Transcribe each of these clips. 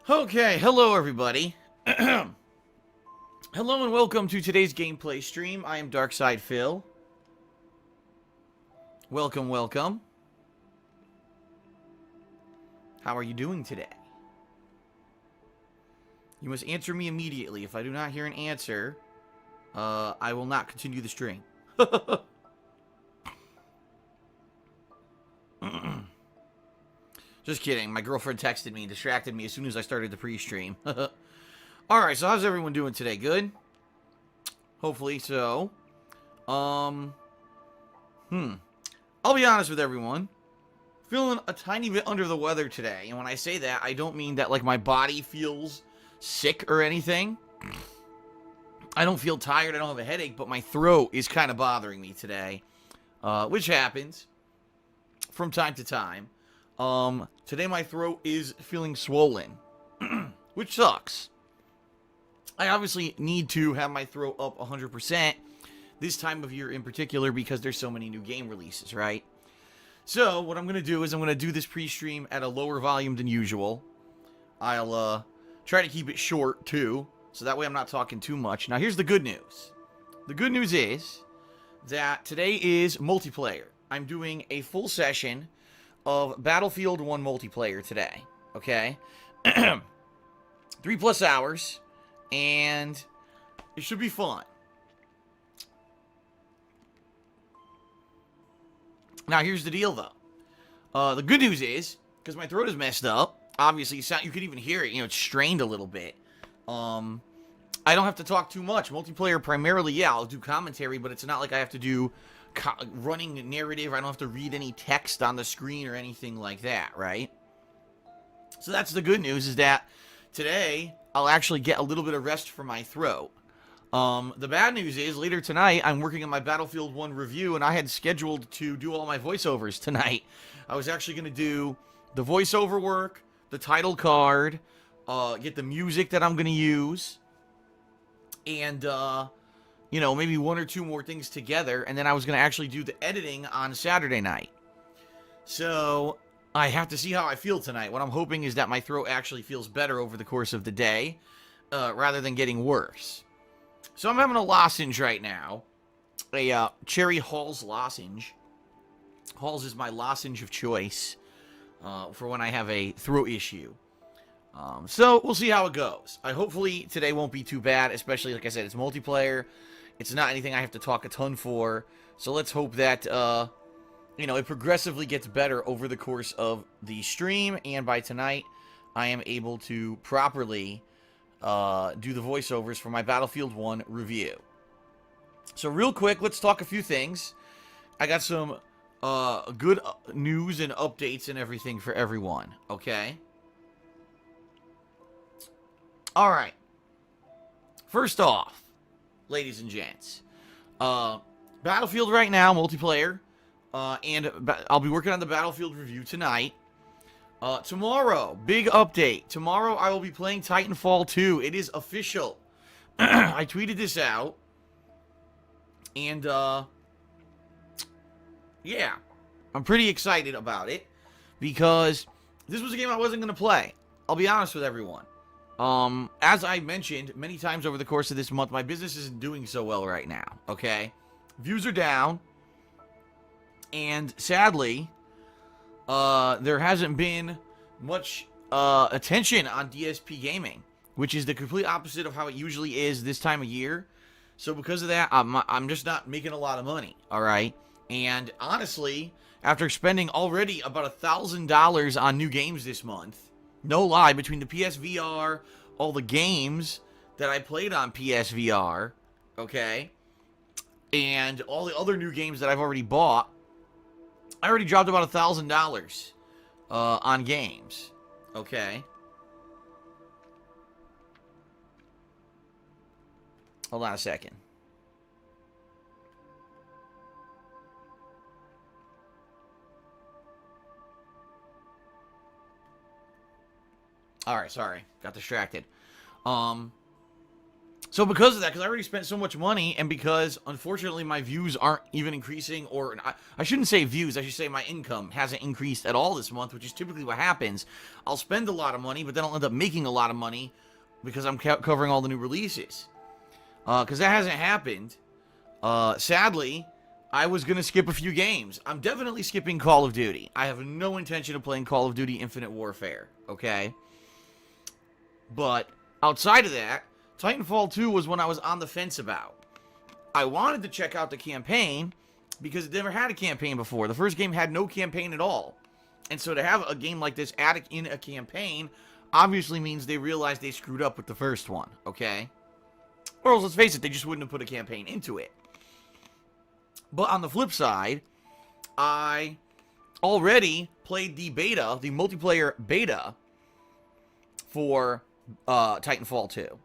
Okay, hello everybody. Hello and welcome to today's gameplay stream. I am Darkside Phil. Welcome, welcome. How are you doing today? You must answer me immediately. If I do not hear an answer, I will not continue the stream. Just kidding. My girlfriend texted me and distracted me as soon as I started the pre-stream. Alright, so how's everyone doing today? Good? Hopefully so. I'll be honest with everyone. Feeling a tiny bit under the weather today. And when I say that, I don't mean that like my body feels sick or anything. I don't feel tired, I don't have a headache, but my throat is kind of bothering me today. Which happens from time to time. Today my throat is feeling swollen, which sucks. I obviously need to have my throat up 100% this time of year in particular because there's so many new game releases, right? So what I'm going to do is I'm going to do this pre-stream at a lower volume than usual. I'll try to keep it short too, so that way I'm not talking too much. Now here's the good news. The good news is that today is multiplayer. I'm doing a full session of Battlefield 1 multiplayer today, okay? 3+ hours, and it should be fun. Now, here's the deal, though. The good news is, because my throat is messed up, obviously, you could even hear it, it's strained a little bit. I don't have to talk too much. Multiplayer, primarily, yeah, I'll do commentary, but it's not like I have to do running narrative. I don't have to read any text on the screen or anything like that, right? So that's the good news, is that today I'll actually get a little bit of rest for my throat. The bad news is later tonight I'm working on my Battlefield 1 review, and I had scheduled to do all my voiceovers tonight. I was actually going to do the voiceover work, the title card, get the music that I'm going to use, and maybe one or two more things together, and then I was going to actually do the editing on Saturday night. So I have to see how I feel tonight. What I'm hoping is that my throat actually feels better over the course of the day, rather than getting worse. So I'm having a lozenge right now, a Cherry Halls lozenge. Halls is my lozenge of choice for when I have a throat issue. So we'll see how it goes. Hopefully today won't be too bad, especially, like I said, it's multiplayer. It's not anything I have to talk a ton for. So let's hope that, it progressively gets better over the course of the stream. And by tonight, I am able to properly do the voiceovers for my Battlefield 1 review. So real quick, let's talk a few things. I got some good news and updates and everything for everyone, okay? Alright. First off, ladies and gents, Battlefield right now, multiplayer, and I'll be working on the Battlefield review tonight. Tomorrow, big update. Tomorrow I will be playing Titanfall 2. It is official. I tweeted this out. And, yeah. I'm pretty excited about it. Because this was a game I wasn't going to play. I'll be honest with everyone. As I mentioned many times over the course of this month, my business isn't doing so well right now. Okay? Views are down. And sadly, there hasn't been much attention on DSP gaming, which is the complete opposite of how it usually is this time of year. So because of that, I'm just not making a lot of money, all right? And honestly, after spending already about $1,000 on new games this month, no lie, between the PSVR, all the games that I played on PSVR, okay, and all the other new games that I've already bought, I already dropped about $1,000 on games. Okay. Hold on a second. Alright, sorry. Got distracted. So So because of that, because I already spent so much money, and because, unfortunately, my views aren't even increasing, or I shouldn't say views, I should say my income hasn't increased at all this month, which is typically what happens. I'll spend a lot of money, but then I'll end up making a lot of money because I'm covering all the new releases. Because that hasn't happened. Sadly, I was going to skip a few games. I'm definitely skipping Call of Duty. I have no intention of playing Call of Duty Infinite Warfare, okay? But outside of that, Titanfall 2 was one I was on the fence about. I wanted to check out the campaign because it never had a campaign before. The first game had no campaign at all. And so to have a game like this add in a campaign obviously means they realized they screwed up with the first one, okay? Or else, let's face it, they just wouldn't have put a campaign into it. But on the flip side, I already played the beta, the multiplayer beta for Titanfall 2.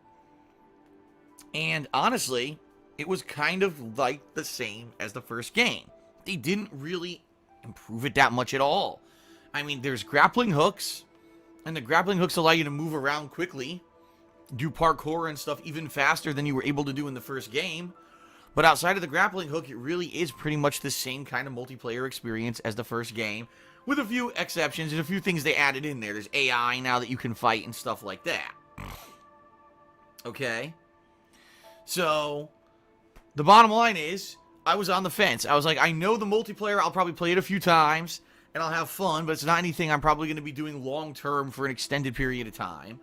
And honestly, it was kind of like the same as the first game. They didn't really improve it that much at all. I mean, there's grappling hooks, and the grappling hooks allow you to move around quickly, do parkour and stuff even faster than you were able to do in the first game. But outside of the grappling hook, it really is pretty much the same kind of multiplayer experience as the first game, with a few exceptions and a few things they added in there. There's AI now that you can fight and stuff like that. Okay? So, the bottom line is, I was on the fence. I was like, I know the multiplayer, I'll probably play it a few times, and I'll have fun, but it's not anything I'm probably going to be doing long-term for an extended period of time.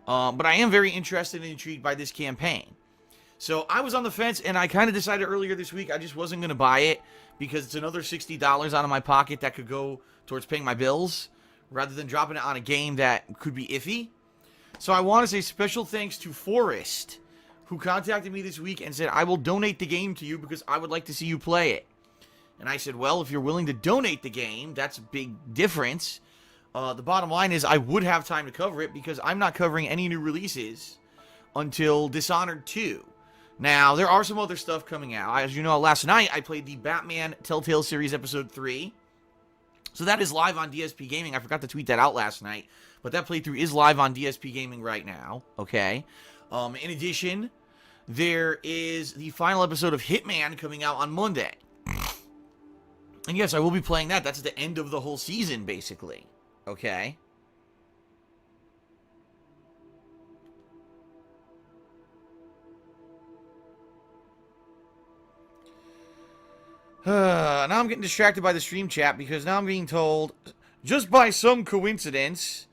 But I am very interested and intrigued by this campaign. So I was on the fence, and I kind of decided earlier this week I just wasn't going to buy it because it's another $60 out of my pocket that could go towards paying my bills rather than dropping it on a game that could be iffy. So I want to say special thanks to Forrest, who contacted me this week and said, I will donate the game to you because I would like to see you play it. And I said, well, if you're willing to donate the game, that's a big difference. The bottom line is I would have time to cover it because I'm not covering any new releases until Dishonored 2. Now, there are some other stuff coming out. As you know, last night I played the Batman Telltale Series Episode 3. So that is live on DSP Gaming. I forgot to tweet that out last night. But that playthrough is live on DSP Gaming right now. Okay. In addition, there is the final episode of Hitman coming out on Monday. And yes, I will be playing that. That's the end of the whole season, basically. Okay. Now I'm getting distracted by the stream chat because now I'm being told, just by some coincidence,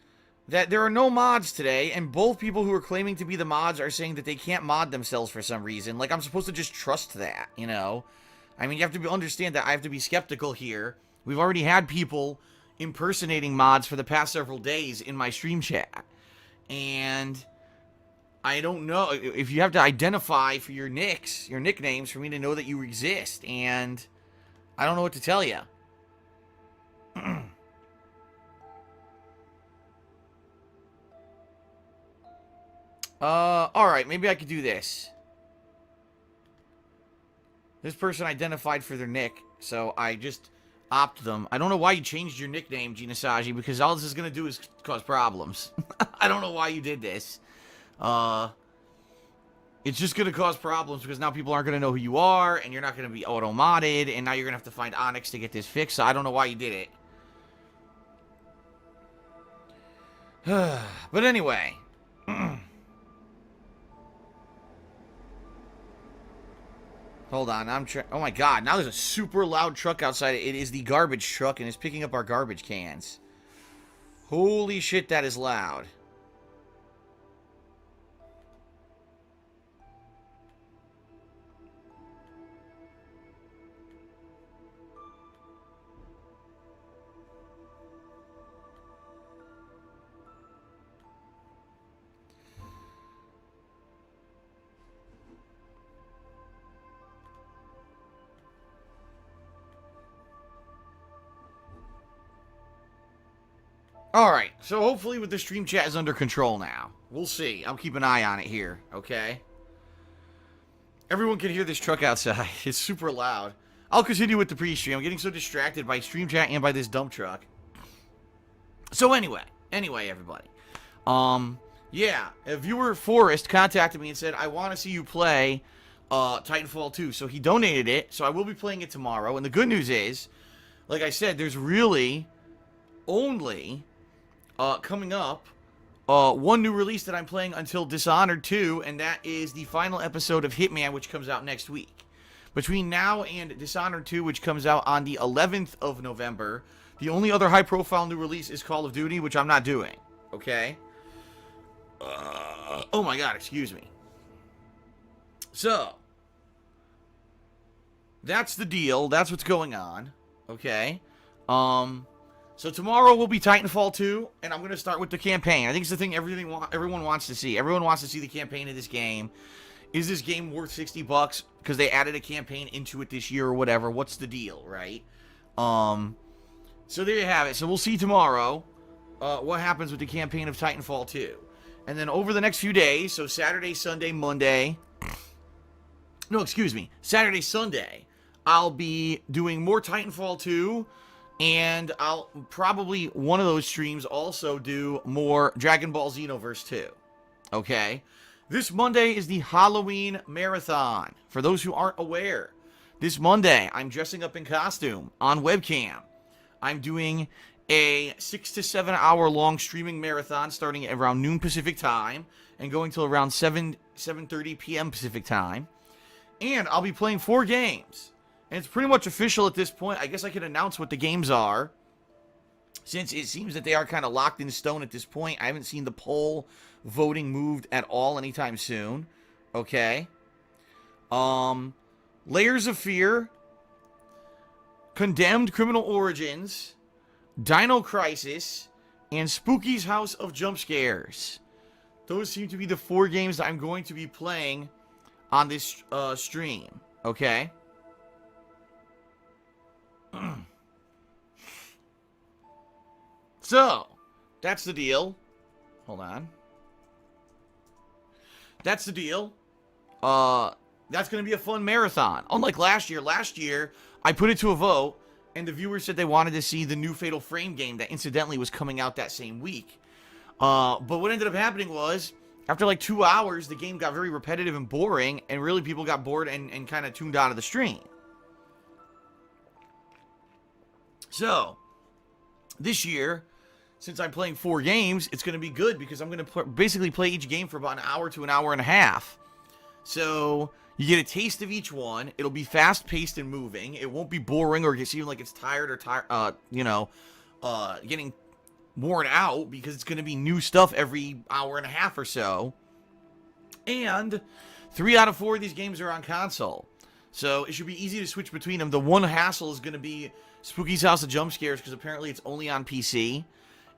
that there are no mods today, and both people who are claiming to be the mods are saying that they can't mod themselves for some reason. Like, I'm supposed to just trust that, you know? I mean, you have to understand that I have to be skeptical here. We've already had people impersonating mods for the past several days in my stream chat. And I don't know if you have to identify for your nicks, your nicknames, for me to know that you exist. And I don't know what to tell you. Alright, maybe I could do this. This person identified for their nick, so I just opt them. I don't know why you changed your nickname, Ginasaji, because all this is going to do is cause problems. I don't know why you did this. It's just going to cause problems because now people aren't going to know who you are, and you're not going to be auto-modded, and now you're going to have to find Onyx to get this fixed, so I don't know why you did it. But anyway. Hold on, oh my god, now there's a super loud truck outside. It is the garbage truck, and it's picking up our garbage cans. Holy shit, that is loud. Alright, so hopefully with the stream chat is under control now. We'll see. I'll keep an eye on it here, okay? Everyone can hear this truck outside. It's super loud. I'll continue with the pre-stream. I'm getting so distracted by stream chat and by this dump truck. So anyway, everybody. Yeah, a viewer, Forrest, contacted me and said, I want to see you play Titanfall 2. So he donated it, so I will be playing it tomorrow. And the good news is, like I said, there's really only coming up one new release that I'm playing until Dishonored 2, and that is the final episode of Hitman, which comes out next week. Between now and Dishonored 2, which comes out on the 11th of November, the only other high-profile new release is Call of Duty, which I'm not doing. Okay? Oh my god, excuse me. So, that's the deal. That's what's going on. Okay? So tomorrow will be Titanfall 2, and I'm going to start with the campaign. I think it's the thing everyone wants to see. Everyone wants to see the campaign of this game. Is this game worth $60 because they added a campaign into it this year or whatever? What's the deal, right? So there you have it. So we'll see tomorrow what happens with the campaign of Titanfall 2. And then over the next few days, so Saturday, Sunday, Monday... No, excuse me. Saturday, Sunday, I'll be doing more Titanfall 2, and I'll probably, one of those streams, also do more Dragon Ball Xenoverse 2. Okay? This Monday is the Halloween Marathon. For those who aren't aware, this Monday, I'm dressing up in costume on webcam. I'm doing a 6 to 7 hour long streaming marathon starting at around noon Pacific time and going till around 7:30 p.m. Pacific time. And I'll be playing 4 games. And it's pretty much official at this point. I guess I can announce what the games are, since it seems that they are kind of locked in stone at this point. I haven't seen the poll voting moved at all anytime soon. Okay. Layers of Fear, Condemned Criminal Origins, Dino Crisis, and Spooky's House of Jump Scares. Those seem to be the 4 games that I'm going to be playing on this stream. Okay? So, that's the deal. Hold on. That's the deal. That's going to be a fun marathon. Unlike last year, I put it to a vote, and the viewers said they wanted to see the new Fatal Frame game that incidentally was coming out that same week. But what ended up happening was, after like 2 hours, the game got very repetitive and boring, and really people got bored and kind of tuned out of the stream. So, this year, since I'm playing 4 games, it's going to be good because I'm going to basically play each game for about an hour to an hour and a half. So, you get a taste of each one. It'll be fast-paced and moving. It won't be boring or seem like it's tired or, getting worn out because it's going to be new stuff every hour and a half or so. And 3 out of 4 of these games are on console. So, it should be easy to switch between them. The one hassle is going to be Spooky's House of Jump Scares because apparently it's only on PC.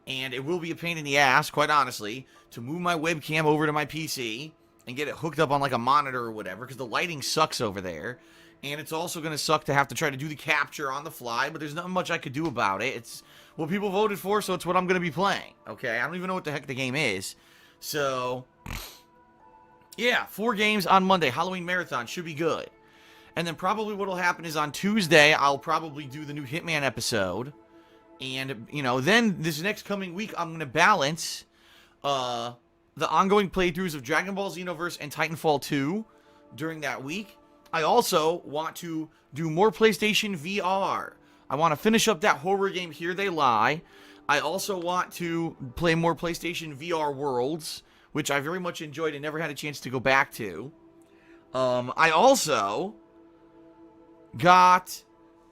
And it will be a pain in the ass, quite honestly, to move my webcam over to my PC and get it hooked up on like a monitor or whatever, because the lighting sucks over there. And it's also going to suck to have to try to do the capture on the fly, but there's not much I could do about it. It's what people voted for, so it's what I'm going to be playing. Okay, I don't even know what the heck the game is. So, yeah, 4 games on Monday. Halloween Marathon should be good. And then probably what will happen is on Tuesday, I'll probably do the new Hitman episode. And, then this next coming week, I'm going to balance the ongoing playthroughs of Dragon Ball Xenoverse and Titanfall 2 during that week. I also want to do more PlayStation VR. I want to finish up that horror game, Here They Lie. I also want to play more PlayStation VR Worlds, which I very much enjoyed and never had a chance to go back to. I also got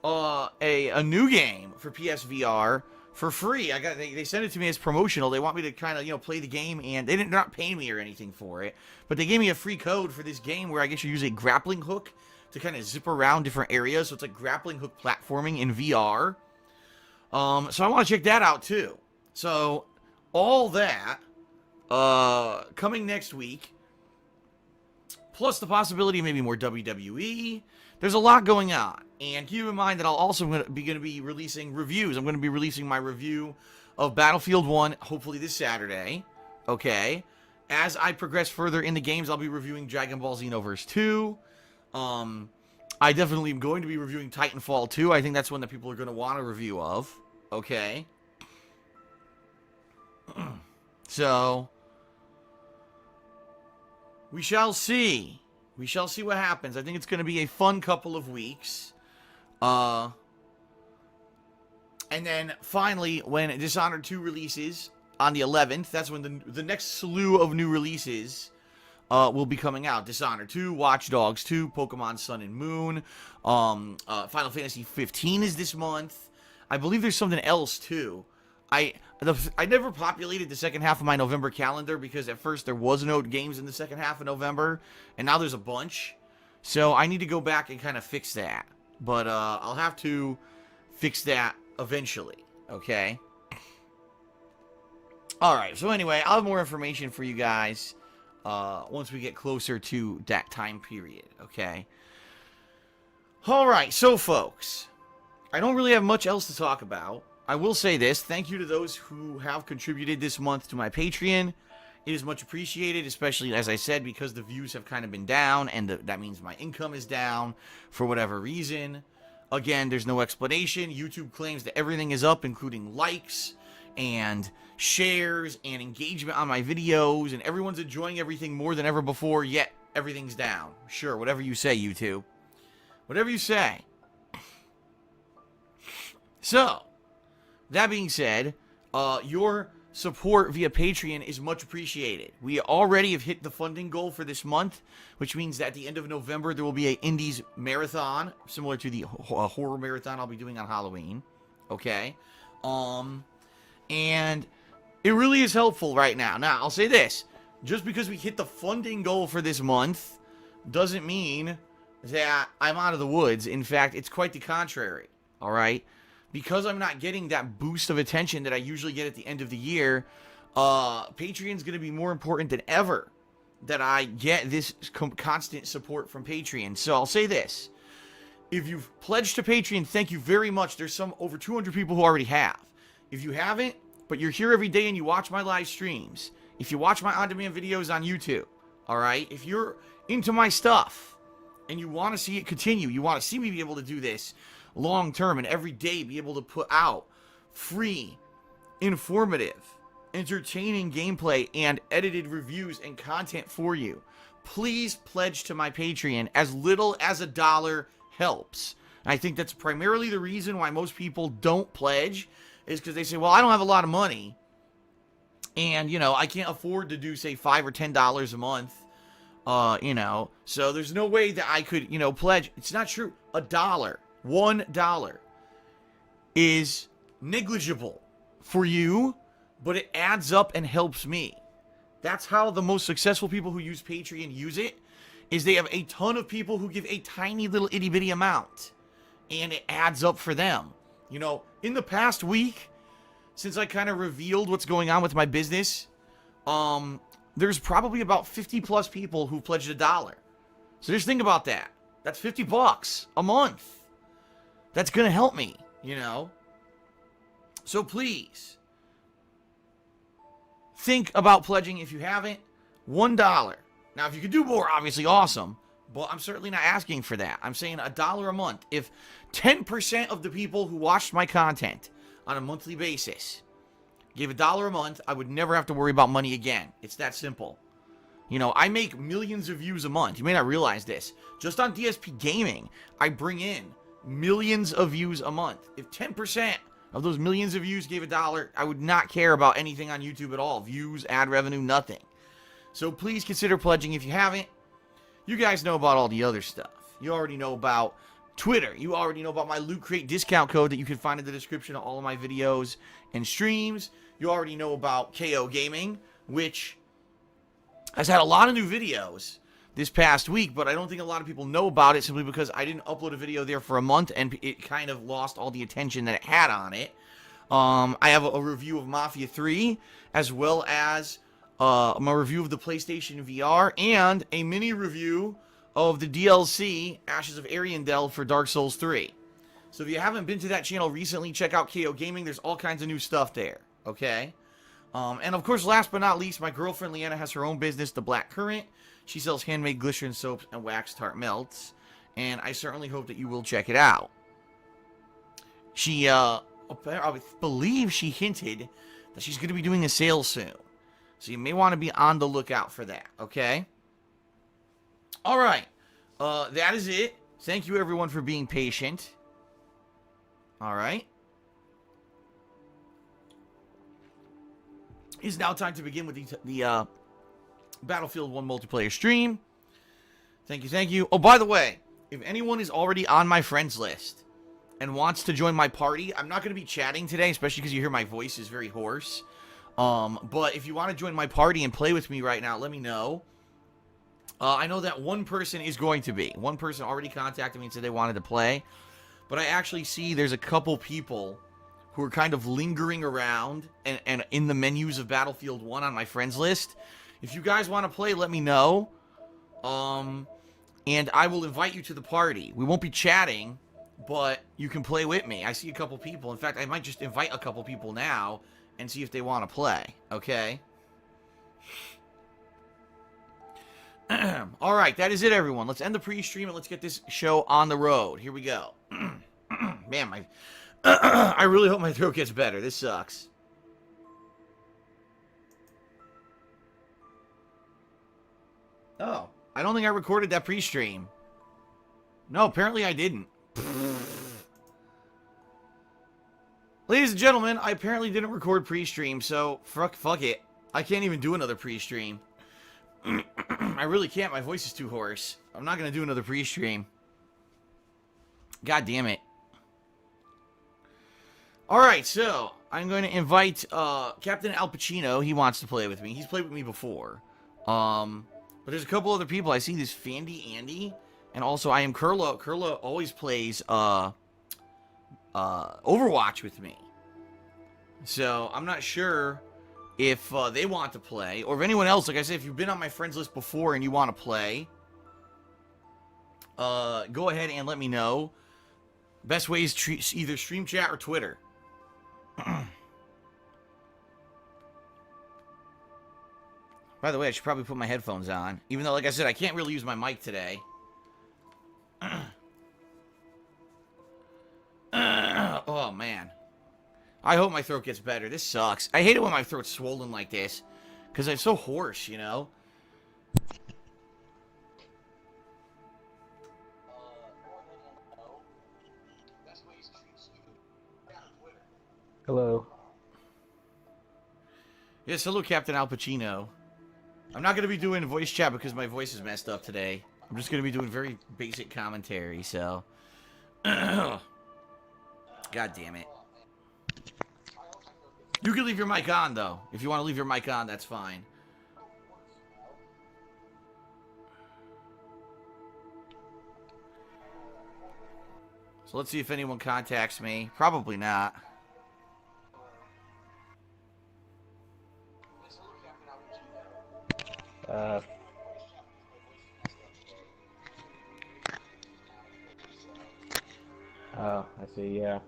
a new game for PSVR for free. They sent it to me as promotional. They want me to kind of, play the game, and they're not paying me or anything for it, but they gave me a free code for this game where I guess you use a grappling hook to kind of zip around different areas. So it's like grappling hook platforming in VR. So I want to check that out too. So all that coming next week, plus the possibility of maybe more WWE. There's a lot going on. And keep in mind that I'll also be releasing reviews. I'm going to be releasing my review of Battlefield 1, hopefully this Saturday. Okay. As I progress further in the games, I'll be reviewing Dragon Ball Xenoverse 2. I definitely am going to be reviewing Titanfall 2. I think that's one that people are going to want a review of. Okay. So, we shall see. We shall see what happens. I think it's going to be a fun couple of weeks. And then finally, when Dishonored 2 releases on the 11th, that's when the next slew of new releases will be coming out. Dishonored 2, Watch Dogs 2, Pokemon Sun and Moon, Final Fantasy 15 is this month. I believe there's something else too. I never populated the second half of my November calendar because at first there was no games in the second half of November, and now there's a bunch. So I need to go back and kind of fix that. But I'll have to fix that eventually, okay? Alright, so anyway, I'll have more information for you guys once we get closer to that time period, okay? Alright, so folks, I don't really have much else to talk about. I will say this, thank you to those who have contributed this month to my Patreon. It is much appreciated, especially, as I said, because the views have kind of been down, and that means my income is down for whatever reason. Again, there's no explanation. YouTube claims that everything is up, including likes and shares and engagement on my videos, and everyone's enjoying everything more than ever before, yet everything's down. Sure, whatever you say, YouTube. Whatever you say. So, that being said, your support via Patreon is much appreciated. We already have hit the funding goal for this month, which means that at the end of November, there will be a Indies marathon, similar to the horror marathon I'll be doing on Halloween. Okay? And it really is helpful right now. Now, I'll say this. Just because we hit the funding goal for this month doesn't mean that I'm out of the woods. In fact, it's quite the contrary. All right? Because I'm not getting that boost of attention that I usually get at the end of the year, Patreon's going to be more important than ever that I get this constant support from Patreon. So I'll say this. If you've pledged to Patreon, thank you very much. There's over 200 people who already have. If you haven't, but you're here every day and you watch my live streams, if you watch my on-demand videos on YouTube, all right? If you're into my stuff and you want to see it continue, you want to see me be able to do this long term and every day be able to put out free, informative, entertaining gameplay and edited reviews and content for you, please pledge to my Patreon. As little as $1 helps. I think that's primarily the reason why most people don't pledge, is because they say, well, I don't have a lot of money and, you know, I can't afford to do, say, $5 or $10 a month, you know, so there's no way that I could, you know, pledge. It's not true. $1 is negligible for you, but it adds up and helps me. That's how the most successful people who use Patreon use it, is they have a ton of people who give a tiny little itty bitty amount, and it adds up for them. You know, in the past week, since I kind of revealed what's going on with my business, there's probably about 50 plus people who pledged $1. So just think about that. That's $50 a month. That's going to help me, you know? So please, think about pledging if you haven't. $1. Now, if you could do more, obviously awesome. But I'm certainly not asking for that. I'm saying $1 a month. If 10% of the people who watched my content on a monthly basis gave $1 a month, I would never have to worry about money again. It's that simple. You know, I make millions of views a month. You may not realize this. Just on DSP Gaming, I bring in millions of views a month. If 10% of those millions of views gave $1, I would not care about anything on YouTube at all. Views, ad revenue, nothing. So please consider pledging if you haven't. You guys know about all the other stuff. You already know about Twitter. You already know about my Loot Crate discount code that you can find in the description of all of my videos and streams. You already know about KO Gaming, which has had a lot of new videos this past week, but I don't think a lot of people know about it simply because I didn't upload a video there for a month and it kind of lost all the attention that it had on it. I have a review of Mafia 3, as well as my review of the PlayStation VR, and a mini review of the DLC Ashes of Ariandel for Dark Souls 3. So if you haven't been to that channel recently, check out KO Gaming. There's all kinds of new stuff there, okay? And of course, last but not least, my girlfriend Leanna has her own business, The Black Current. She sells handmade glycerin soaps and wax tart melts, and I certainly hope that you will check it out. She, I believe she hinted that she's going to be doing a sale soon. So you may want to be on the lookout for that, okay? All right. That is it. Thank you, everyone, for being patient. All right. It's now time to begin with the Battlefield 1 multiplayer stream. Thank you, thank you. Oh, by the way, if anyone is already on my friends list and wants to join my party, I'm not going to be chatting today, especially because you hear my voice is very hoarse. But if you want to join my party and play with me right now, let me know. I know that one person is going to be. One person already contacted me and said they wanted to play. But I actually see there's a couple people who are kind of lingering around and in the menus of Battlefield 1 on my friends list. If you guys want to play, let me know. And I will invite you to the party. We won't be chatting, but you can play with me. I see a couple people. In fact, I might just invite a couple people now and see if they want to play. Okay? All right, that is it, everyone. Let's end the pre-stream and let's get this show on the road. Here we go. Man, I really hope my throat gets better. This sucks. Oh, I don't think I recorded that pre-stream. No, apparently I didn't. Ladies and gentlemen, I apparently didn't record pre-stream, so fuck it. I can't even do another pre-stream. I really can't. My voice is too hoarse. I'm not going to do another pre-stream. God damn it. Alright, so I'm going to invite Captain Al Pacino. He wants to play with me. He's played with me before. But there's a couple other people. I see this Fandy Andy. And also I am Kurla. Kurla always plays Overwatch with me. So I'm not sure if they want to play, or if anyone else, like I said, if you've been on my friends list before and you want to play, go ahead and let me know. Best way is either stream chat or Twitter. By the way, I should probably put my headphones on, even though, like I said, I can't really use my mic today. Oh, man. I hope my throat gets better. This sucks. I hate it when my throat's swollen like this, because I'm so hoarse, you know? Hello. Yes, hello, Captain Al Pacino. I'm not going to be doing voice chat because my voice is messed up today. I'm just going to be doing very basic commentary, so... God damn it. You can leave your mic on, though. If you want to leave your mic on, that's fine. So let's see if anyone contacts me. Probably not. Oh, I see, yeah.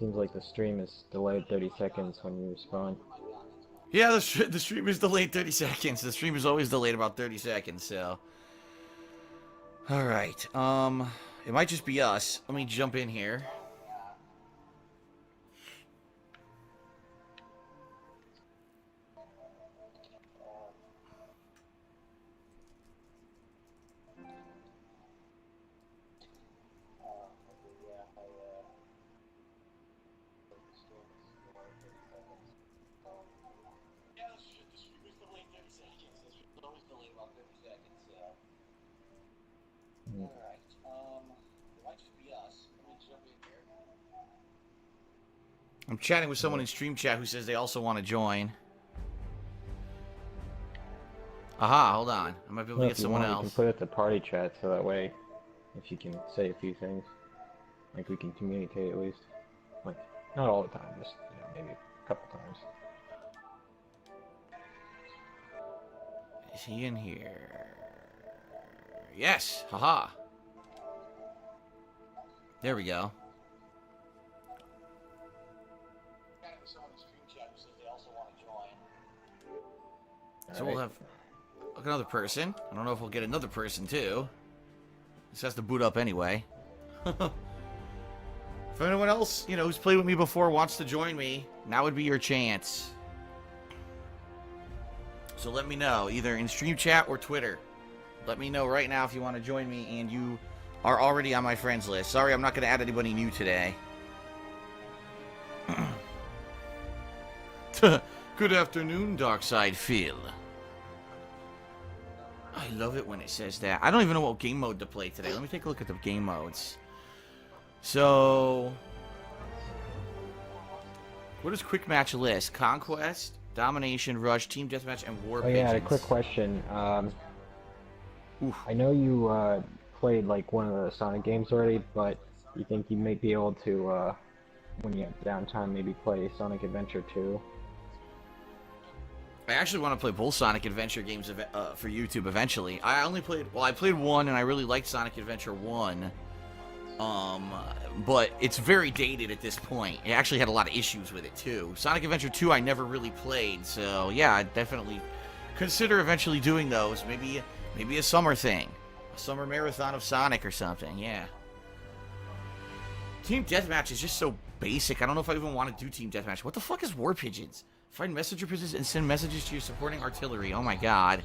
Seems like the stream is delayed 30 seconds when you respond. Yeah, the stream is delayed 30 seconds. The stream is always delayed about 30 seconds, so... Alright, it might just be us. Let me jump in here. I'm chatting with someone in stream chat who says they also want to join. Aha, hold on. I might be able to get someone else. You can put it to party chat so that way, if you can say a few things, like we can communicate at least. Like, not all the time, just maybe a couple times. Is he in here? Yes, haha. There we go. So we'll have another person. I don't know if we'll get another person too. This has to boot up anyway. If anyone else, you know, who's played with me before wants to join me, now would be your chance. So let me know, either in stream chat or Twitter. Let me know right now if you want to join me and you are already on my friends list. Sorry, I'm not going to add anybody new today. Good afternoon, Darkside Phil. I love it when it says that. I don't even know what game mode to play today. Let me take a look at the game modes. So, what is quick match list? Conquest, domination, rush, team deathmatch, and war pigeons. Yeah, a quick question. I know you played like one of the Sonic games already, but you think you may be able to, when you have downtime, maybe play Sonic Adventure 2? I actually want to play both Sonic Adventure games for YouTube eventually. I played one and I really liked Sonic Adventure 1. But it's very dated at this point. It actually had a lot of issues with it too. Sonic Adventure 2 I never really played, so yeah, I'd definitely consider eventually doing those. Maybe a summer thing. A summer marathon of Sonic or something, yeah. Team Deathmatch is just so basic. I don't know if I even want to do Team Deathmatch. What the fuck is War Pigeons? Find messenger pigeons and send messages to your supporting artillery. Oh my god.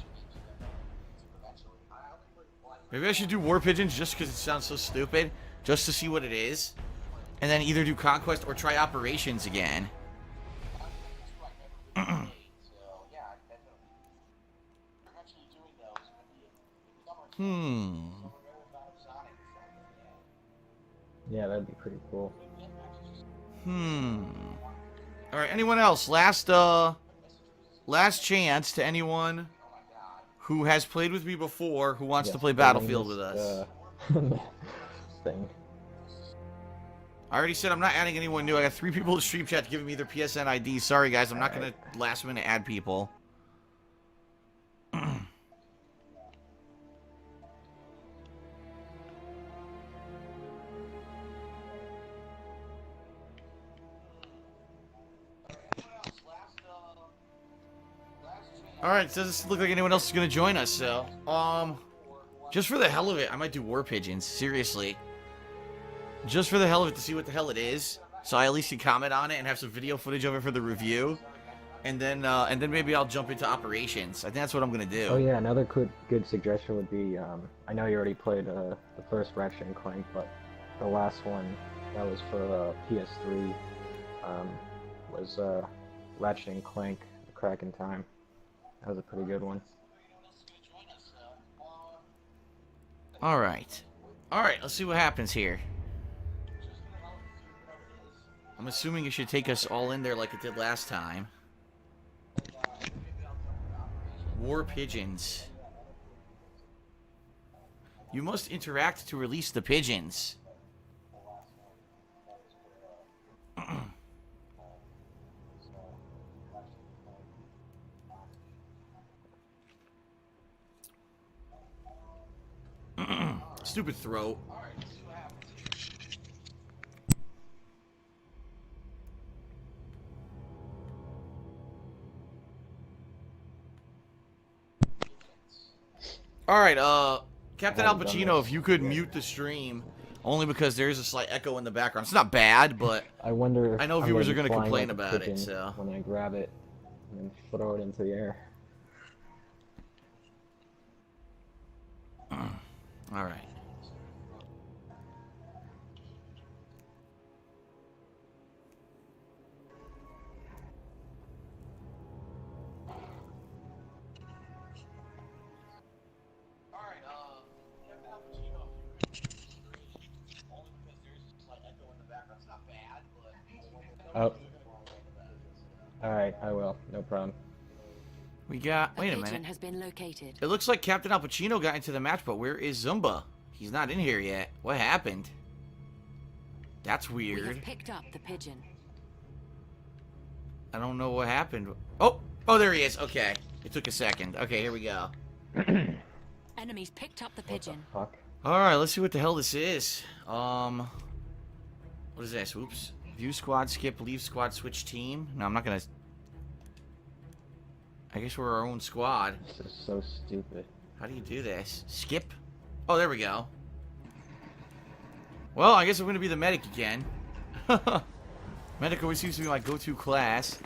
Maybe I should do War Pigeons just because it sounds so stupid. Just to see what it is. And then either do Conquest or try Operations again. Yeah, that'd be pretty cool. Alright, anyone else? Last chance to anyone who has played with me before who wants to play Battlefield with us. Thing. I already said I'm not adding anyone new. I got 3 people in stream chat giving me their PSN ID. Sorry, guys. I'm not going to last minute add people. Alright, so doesn't look like anyone else is going to join us, so... just for the hell of it, I might do War Pigeons. Seriously. Just for the hell of it to see what the hell it is. So I at least can comment on it and have some video footage of it for the review. And then maybe I'll jump into Operations. I think that's what I'm going to do. Oh yeah, another good suggestion would be, I know you already played the first Ratchet and Clank, but the last one that was for PS3 was Ratchet and Clank, The Crack in Time. That was a pretty good one. Alright. Alright, let's see what happens here. I'm assuming it should take us all in there like it did last time. War Pigeons. You must interact to release the pigeons. Stupid throat. Alright, Captain Al Pacino, if you could mute the stream, only because there's a slight echo in the background. It's not bad, but I wonder. I know viewers are going to complain about it, so. When I grab it and then throw it into the air. Alright. Oh. Alright, I will. No problem. We got... Wait a minute. Has been located. It looks like Captain Al Pacino got into the match, but where is Zumba? He's not in here yet. What happened? That's weird. We have picked up the pigeon. I don't know what happened. Oh! Oh, there he is. Okay. It took a second. Okay, here we go. Enemies picked up the pigeon. Fuck. Alright, let's see what the hell this is. What is this? Oops. View squad, skip, leave squad, switch team. No, I'm not gonna... I guess we're our own squad. This is so stupid. How do you do this? Skip? Oh, there we go. Well, I guess I'm gonna be the medic again. Medic always seems to be my go-to class.